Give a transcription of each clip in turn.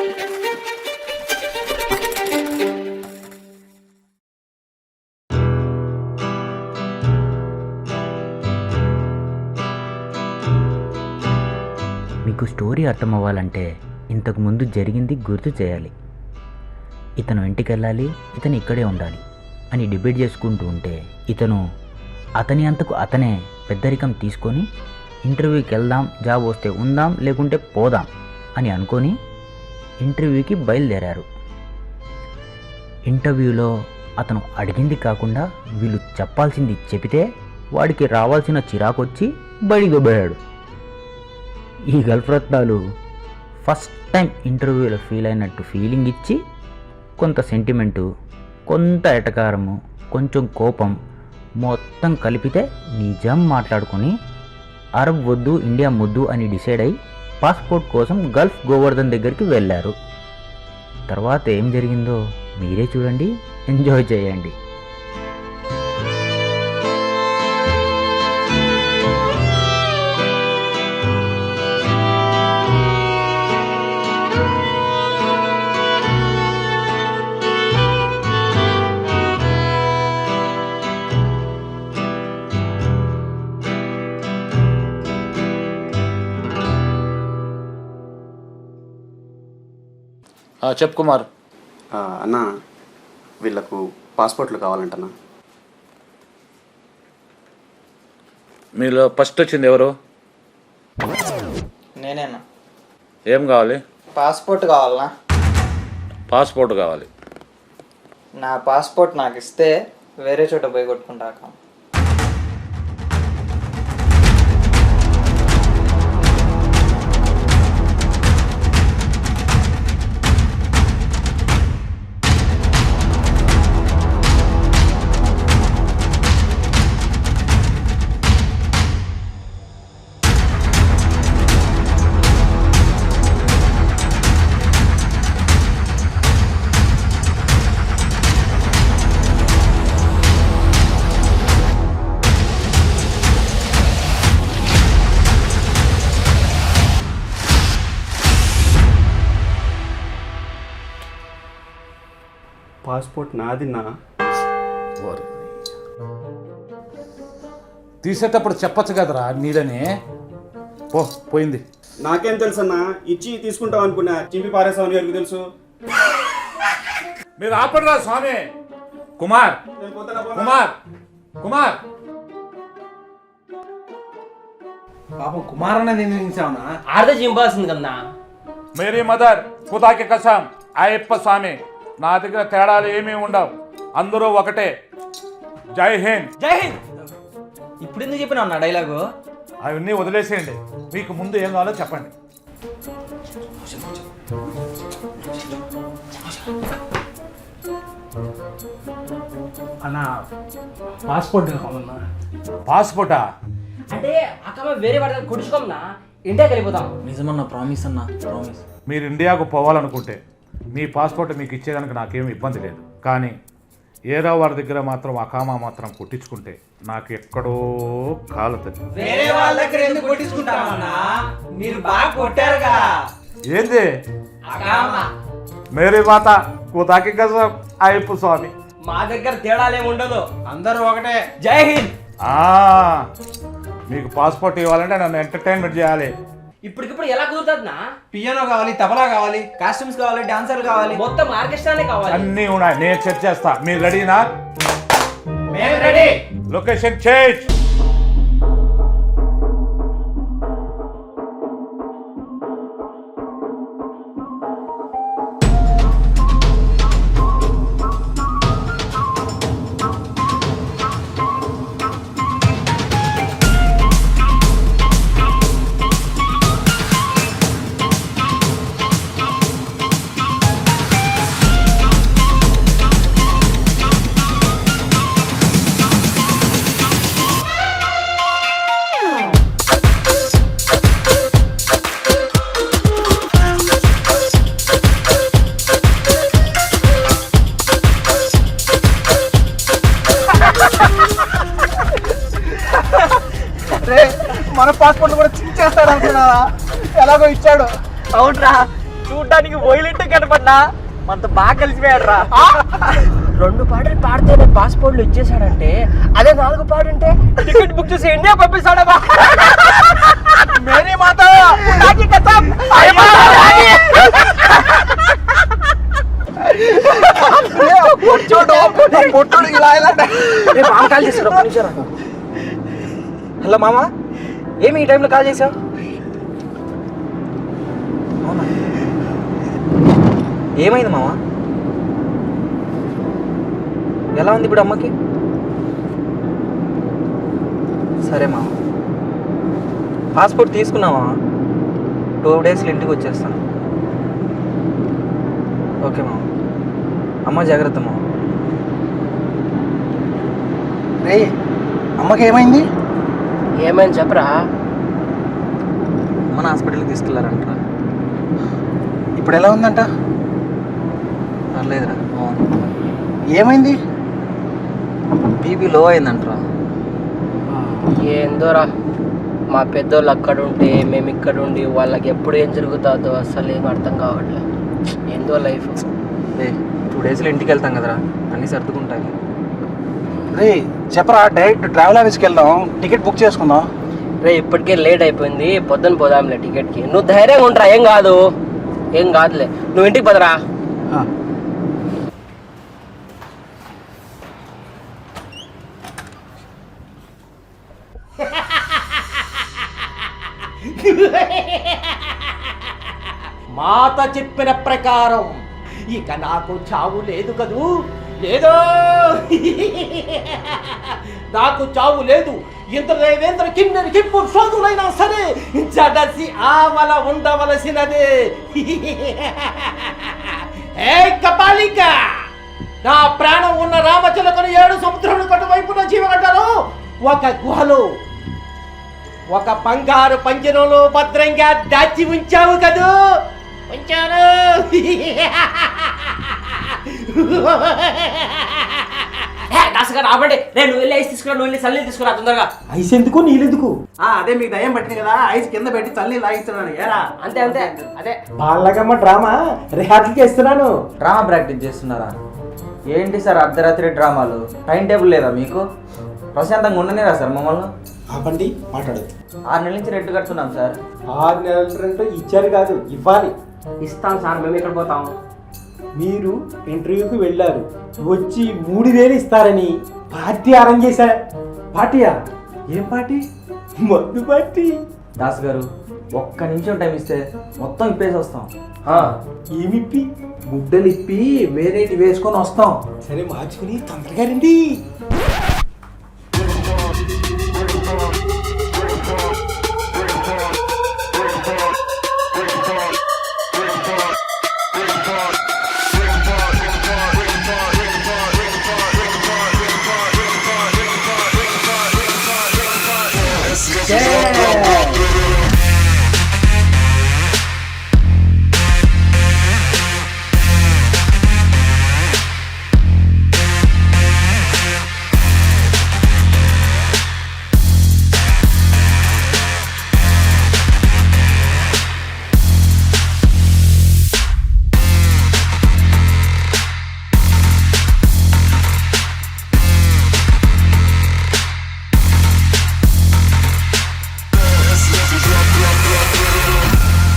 మీకు స్టోరీ అర్థం అవ్వాలంటే ఇంతకుముందు జరిగింది గుర్తు చేయాలి. ఇతను ఇంటికి వెళ్ళాలి, ఇతను ఇక్కడే ఉండాలి అని డిబేట్ చేసుకుంటూ ఉంటే ఇతను అతని అంతకు అతనే పెద్దరికం తీసుకొని ఇంటర్వ్యూకి వెళ్దాం, జాబ్ వస్తే ఉందాం లేకుంటే పోదాం అని అనుకొని ఇంటర్వ్యూకి బయలుదేరారు. ఇంటర్వ్యూలో అతను అడిగింది కాకుండా వీళ్ళు చెప్పాల్సింది చెబితే వాడికి రావాల్సిన చిరాకొచ్చి బయటికి దొబ్బేశాడు. ఈ గల్ఫ్రత్నాలు ఫస్ట్ టైం ఇంటర్వ్యూలో ఫీల్ అయినట్టు ఫీలింగ్ ఇచ్చి కొంత సెంటిమెంటు, కొంత ఎటకారము, కొంచెం కోపం మొత్తం కలిపితే నిజం మాట్లాడుకొని అరబ్ వద్దు ఇండియా ముద్దు అని డిసైడ్ అయ్యి పాస్పోర్ట్ కోసం గల్ఫ్ గోవర్ధన్ దగ్గరికి వెళ్ళారు. తర్వాత ఏం జరిగిందో మీరే చూడండి, ఎంజాయ్ చేయండి. చెప్పు కుమార్. అన్న, వీళ్ళకు పాస్పోర్ట్లు కావాలంటన్నా. మీలో ఫస్ట్ వచ్చింది ఎవరు? నేనేనా. ఏం కావాలి? పాస్పోర్ట్ కావాలనా? పాస్పోర్ట్ కావాలి. నా పాస్పోర్ట్ నాకు ఇస్తే వేరే చోట పోయి కొట్టుకుంటాక. పాస్పోర్ట్ నాదిన్నా. తీసేటప్పుడు చెప్పచ్చు కదరా నీదని. పోయింది. నాకేం తెలుసు అన్నా, ఇచ్చి తీసుకుంటాం అనుకున్నా, చింపి పారేసామని ఎవరికి తెలుసు? మీరు ఆపడరా స్వామి. కుమార్ కుమార్ కుమార్ పాపం కుమార్ అన్నది నిలిచావునా? ఆడదే చింపాల్సింది కన్నా. మేరీ మదర్ ఖుదాకి కసాం, అయ్యప్ప స్వామి, నా దగ్గర తేడాలు ఏమీ ఉండవు, అందరూ ఒకటే. జై హింద్. జై హింద్. ఇప్పుడు ఎందుకు చెప్పినావు నా డైలాగు? అవన్నీ వదిలేసేయండి. మీకు ముందు ఏం కావాలో చెప్పండి. అన్నా, పాస్పోర్ట్ కావాలన్నా. పాస్పోర్టా? అంటే అక్క వేరే వాడి కొడుచుకోమన్నా, ఇండియాకి వెళ్ళిపోతాం. నిజమన్నా, ప్రామిస్ అన్నా, ప్రామిస్. మీరు ఇండియాకు పోవాలనుకుంటే మీ పాస్పోర్ట్ మీకు ఇచ్చేదానికి నాకేం ఇబ్బంది లేదు. కానీ ఏదో వారి దగ్గర మాత్రం అకామా మాత్రం కొట్టించుకుంటే నాకు ఎక్కడో కాలుతుంది. వేరే వాళ్ళ దగ్గర ఎందుకు కొట్టించుకుంటామన్నా? మీరు బాగా కొట్టారుగా. ఏంది? అకామా. మేరీ మాత ఖుదాకి కసమ్, అయ్యప్ప స్వామి. మా దగ్గర తేడాలేమి ఉండదు, అందరూ ఒకటే. జై హింద్. మీకు పాస్పోర్ట్ ఇవ్వాలంటే నన్ను ఎంటర్టైన్మెంట్ చేయాలి. ఇప్పటికిప్పుడు ఎలా కుదురుతుందా? పియానో కావాలి, తబలా కావాలి, కాస్ట్యూమ్స్ కావాలి, డాన్సర్లు కావాలి, మొత్తం ఆర్కెస్ట్రానే కావాలి. అన్నీ ఉన్నాయి, నేను సెట్ చేస్తా. మీరు రెడీనా? మేము రెడీ. Location change. మన పాస్పోర్ట్ కూడా చించేస్తాడు అనుకున్నారా? ఎలాగో ఇచ్చాడు. అవునరా, చూడడానికి వైలెంట్ కనపడ్డా మనతో బాగా కలిసిపోయాడు రా. 2 పాటలు పాడితే నేను పాస్పోర్ట్లు ఇచ్చేసాడంటే అదే 4 పాడుంటే టికెట్ బుక్ చేసి ఇండియా పంపిస్తాడా. మేరీ మాత కాల్ చేశాడు. హలో మామ, ఏమి ఈ టైంలో కాల్ చేశావు? అవునా, ఏమైంది మామ? ఎలా ఉంది ఇప్పుడు అమ్మకి? సరే మామ, పాస్పోర్ట్ తీసుకున్నావా? 2 డేస్లో ఇంటికి వచ్చేస్తాను. ఓకే మామ, అమ్మ జాగ్రత్త మామ. రే అమ్మకి ఏమైంది? ఏమైంది చెప్పరా? మన హాస్పిటల్కి తీసుకెళ్లారంట. ఇప్పుడు ఎలా ఉందంట? పర్లేదురా. ఏమైంది? బీపీ లో అయిందంటరా. ఏందోరా, మా పెద్దోళ్ళు అక్కడ ఉంటే మేము ఇక్కడ ఉండి వాళ్ళకి ఎప్పుడు ఏం జరుగుతుందో అసలు ఏం అర్థం కావట్లేదు. ఏందో లైఫ్. 2 డేస్లో ఇంటికి వెళ్తాం కదరా, అన్నీ సర్దుకుంటాయి. రే చెప్పరా, డైరెక్ట్ ట్రావెల్ ఆఫీస్కి వెళ్దాం, టికెట్ బుక్ చేసుకుందాం. రే ఇప్పటికే లేట్ అయిపోయింది, పొద్దున పోదాంలే టికెట్కి. నువ్వు ధైర్యంగా ఉంటారా, ఏం కాదు ఏం కాదులే, నువ్వు ఇంటికి పదరా. మాత చెప్పిన ప్రకారం ఇక నాకు చావు లేదు కదూ. లేదో నాకు చావు లేదు. ఇంద్రదేవేంద్ర కిన్నెరి కిప్పు సోదులైనా సరే జడసి ఆవల ఉండవలసినదే. ఏ కపాలిక, నా ప్రాణం ఉన్న రామచిలకను 7 సముద్రముల కటువైపున జీవగడ్డలో ఒక గుహలో ఒక బంగారు పంజరంలో భద్రంగా దాచి ఉంచావు కదూ. ఉంచాను. దాసగారు ఆపండి. నువ్వు వెళ్ళి ఐస్ తీసుకురా, నువ్వు వెళ్ళి చల్లి తీసుకురా తొందరగా. ఐస్ ఎందుకు నీళ్ళెందుకు? అదే మీకు దయ్యం పట్టింది కదా, ఐస్ కింద పెట్టి చల్లి లాగిస్తున్నాను. ఏరా అంతే అంతే అదే బాలగమ్మ డ్రామా రిహార్సల్ చేస్తున్నాను. డ్రామా ప్రాక్టీస్ చేస్తున్నారా? ఏంటి సార్ అర్ధరాత్రి డ్రామాలు? టైం టేబుల్ లేదా మీకు? ప్రశాంతంగా ఉండనేరా సార్ మమ్మల్ని? ఆపండి, మాట్లాడద్దు. 6 నెలల నుంచి రెంట్ కడుతున్నాం సార్. 6 నెలల రెంట్ ఇచ్చారు కాదు, ఇవ్వాలి. ఇస్తాం సార్, మేము ఎక్కడ పోతాం? మీరు ఇంటర్వ్యూకి వెళ్ళారు, వచ్చి 3000 ఇస్తారని పార్టీ అరేంజ్ చేశారు. పార్టీయా? ఏం పార్టీ? మందు పార్టీ. దాస్ గారు, ఒక్క నిమిషం టైం ఇస్తే మొత్తం ఇప్పేసి వస్తాం. ఏమిప్పి? గుడ్డలు ఇప్పి వేరేటి వేసుకొని వస్తాం. సరే మార్చుకుని తొందరగా రండి.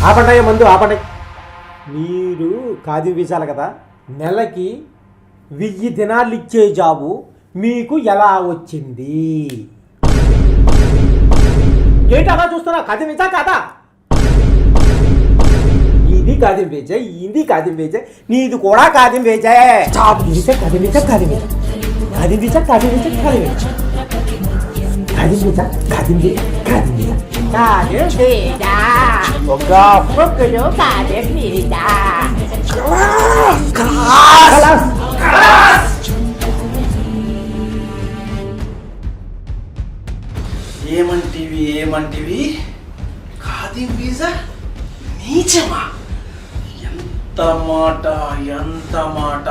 ఆపండి మందు ఆపండి. మీరు కాదు వీసాలి కదా, నెలకి 1000 దినాలు ఇచ్చే జాబు మీకు ఎలా వచ్చింది? ఏంటి అలా చూస్తున్నా? కదిమించా కాదా? ఇది కాదిం వేచే, ఇది కాదిం వేచే, నీది కూడా కాదిం వేచే. కదిమించా కదిమించా కదిమించా కదిమించా కదిమించా కదిమించా కదిమించా కదిమించా కదిమించా ఏమంటివి ఖాదీ వీసా నీచమా? ఎంత మాట!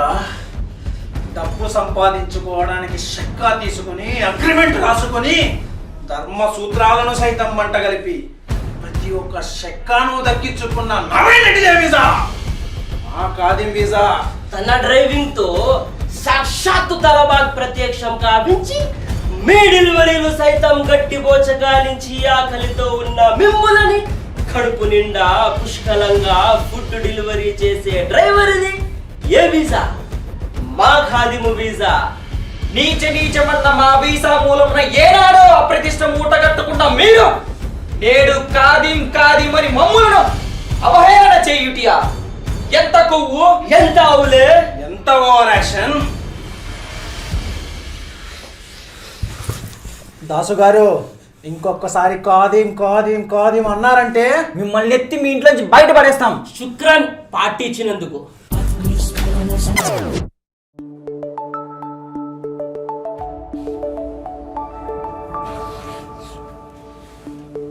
డబ్బు సంపాదించుకోవడానికి షక్కా తీసుకుని అగ్రిమెంట్ రాసుకొని ధర్మ సూత్రాలను సైతం మంట కలిపి ప్రతి ఒక్క షక్కాను దక్కించుకున్న నవీనటి వీసా ఖాదీం వీసా. తన డ్రైవింగ్ తో సాక్షాత్తు తలబాగ్ ప్రత్యక్షం కావించి మీ డెలివరీలు సైతం గట్టిపోచగాలించి ఆకలితో ఉన్న మిమ్ములని కడుపు నిండా పుష్కలంగా ఫుడ్ డెలివరీ చేసే డ్రైవర్ ఇది. ఏ వీసా? మా ఖాదిము వీసా. నీచమన్న మా వీసా మూలమున ఏనాడో అప్రతిష్ట మూట కట్టుకుంటా మీరు నేడు ఖాదీం అని మమ్ములను అవహేళన చేయుటియా? ఎంత కొవ్వు, ఎంత అవులే, ఎంత ఓవర్ యాక్షన్. దాసు గారు ఇంకొకసారి ఖాదీం అన్నారంటే మిమ్మల్ని ఎత్తి మీ ఇంట్లోంచి బయట పడేస్తాం. శుక్రాన్ పార్టీ ఇచ్చినందుకు.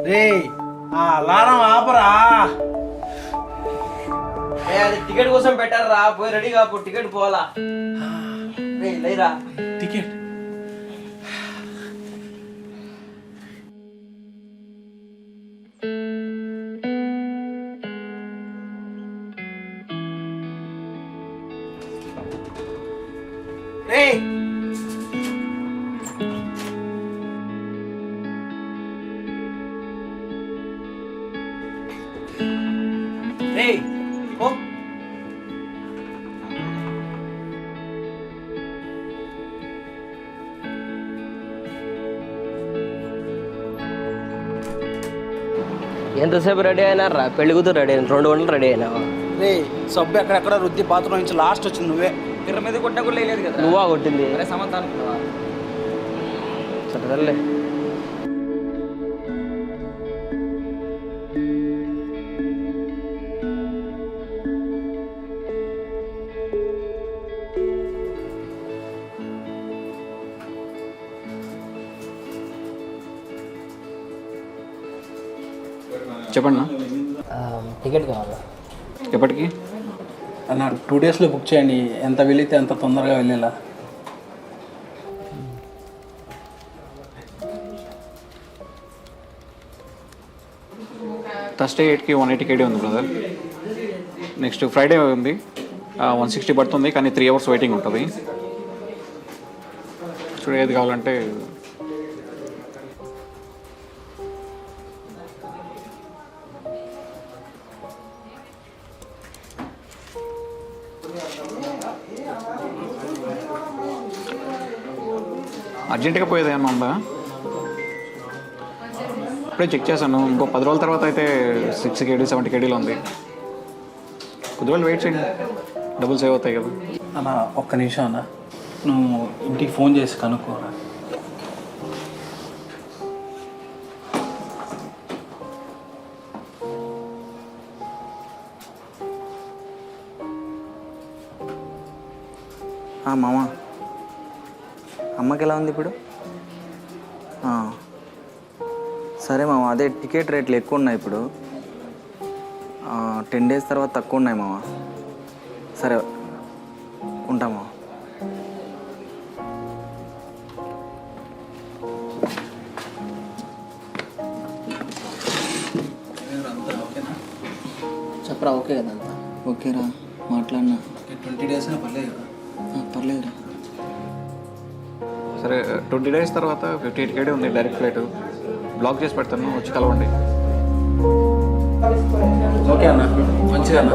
రే ఆ అలారం ఆపరా. అది టికెట్ కోసం పెట్టారా? పోయి రెడీ కాపు, టికెట్ పోవాలా. లేరా టికెట్ రే రే ఓ ఎంతసేపు రెడీ అయినారా? పెళ్లి కూతురు రెడీ అయిన 2 గంటలు రెడీ అయినావా? రే సబ్బు ఎక్కడెక్కడ రుద్ది బాత్రూమ్ నుంచి లాస్ట్ వచ్చింది నువ్వే. పిర్ర మీద కొట్టినా కూడా లేదు కదా. నువ్వా కొట్టింది? సమంత అనుకున్నావా? సరేలే. చెప్పండి. టికెట్ కావాలా? ఎప్పటికి అన్న 2 డేస్లో బుక్ చేయండి. ఎంత వీలైతే అంత తొందరగా వెళ్ళేలా. థర్స్డే 8కి 180 KD ఉంది బ్రదర్. నెక్స్ట్ ఫ్రైడే ఉంది 160 పడుతుంది, కానీ 3 hours వెయిటింగ్ ఉంటుంది. చూడ ఏది కావాలంటే అర్జెంటుగా పోయేది ఏమన్నా ఉందా? ఇప్పుడే చెక్ చేశాను. ఇంకో 10 రోజుల తర్వాత అయితే 6 KD 70 KDలో ఉంది. కొద్ది రోజులు వెయిట్ చేయండి, డబ్బులు సేవ్ అవుతాయి కదా. అన్న ఒక్క నిమిషం అన్న, నువ్వు ఇంటికి ఫోన్ చేసి కనుక్కోరా. మామ, అమ్మకి ఎలా ఉంది ఇప్పుడు? సరే మామ, అదే టికెట్ రేట్లు ఎక్కువ ఉన్నాయి ఇప్పుడు. 10 days తర్వాత తక్కువ ఉన్నాయి మామ. సరే ఉంటామా? చెప్పరా? ఓకే కదా అంతా? ఓకేరా, మాట్లాడినా. 20 days పర్లేదు కదా? పర్లేదురా. సరే 20 days తర్వాత 58 KD ఉంది డైరెక్ట్ ఫ్లైట్. బ్లాక్ చేసి పెడతాను, వచ్చి కలవండి. ఓకే అన్న, మంచిగా అన్న.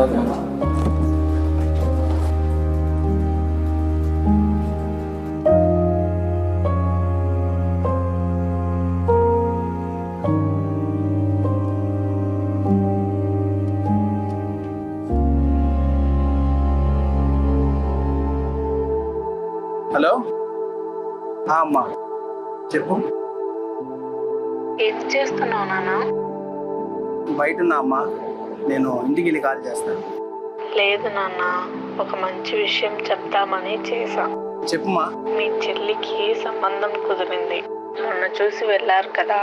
హలో అమ్మా, చెప్పు. ఏం చేస్తున్నావు నాన్న? బయట ఉన్నా అమ్మా, నేను ఇంటికి వెళ్ళి కాల్ చేస్తాను. లేదు నాన్న, ఒక మంచి విషయం చెప్తామని చేశా. చెప్పుమా. మీ చెల్లికి సంబంధం కుదిరింది. మొన్న చూసి వెళ్ళారు కదా,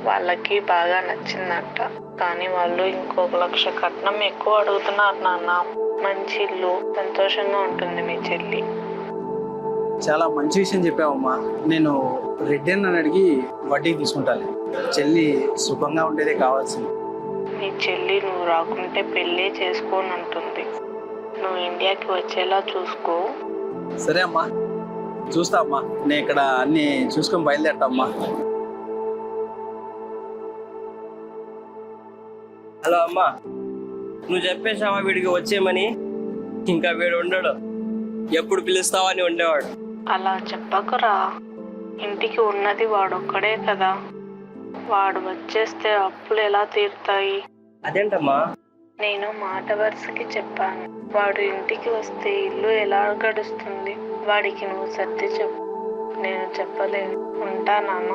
వాళ్ళకి బాగా నచ్చిందంట. కానీ వాళ్ళు ఇంకొక 1 లక్ష కట్నం ఎక్కువ అడుగుతున్నారు నాన్న. మంచి ఇల్లు, సంతోషంగా ఉంటుంది మీ చెల్లి. చాలా మంచి విషయం చెప్పావమ్మా. నేను రెడ్డి అని అడిగి వడ్డీకి తీసుకుంటాను. చెల్లి సుఖంగా ఉండేదే కావాల్సింది. నీ చెల్లి నువ్వు రాకుంటే పెళ్ళే చేసుకోనంటుంది. నువ్వు నువ్వు ఇండియాకి వచ్చేలా చూసుకో. సరే అమ్మా, చూస్తా అమ్మా. నేను ఇక్కడ అన్ని చూసుకొని బయలుదేరతా అమ్మా. హలో అమ్మా, నువ్వు చెప్పేసావా వీడికి వచ్చేయమని? ఇంకా వీడు ఉండడు, ఎప్పుడు పిలుస్తావా అని ఉండేవాడు. అలా చెప్పకురా, ఇంటికి ఉన్నది వాడొక్కడే కదా. వాడు వచ్చేస్తే అప్పులు ఎలా తీరుతాయి? అదేంటమ్మా? నేను మాట వరుసకి చెప్పాను. వాడు ఇంటికి వస్తే ఇల్లు ఎలా గడుస్తుంది? వాడికి నువ్వు సర్ది చెప్పు, నేను చెప్పలేను. ఉంటా నాన్న.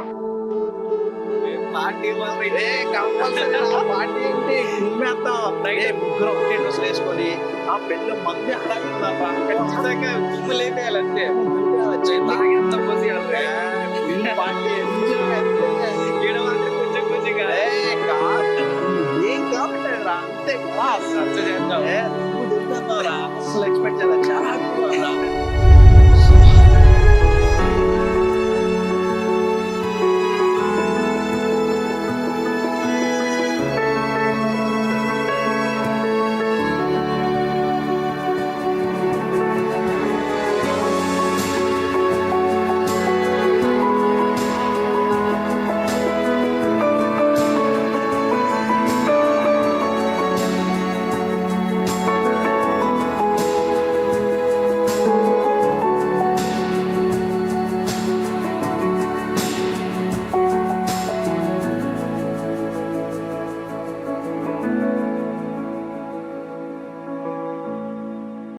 వేసుకొని ఆ పెళ్ళ మంది ఖచ్చితంగా లేపేయాలంటే ఏం కాబట్టి అంతే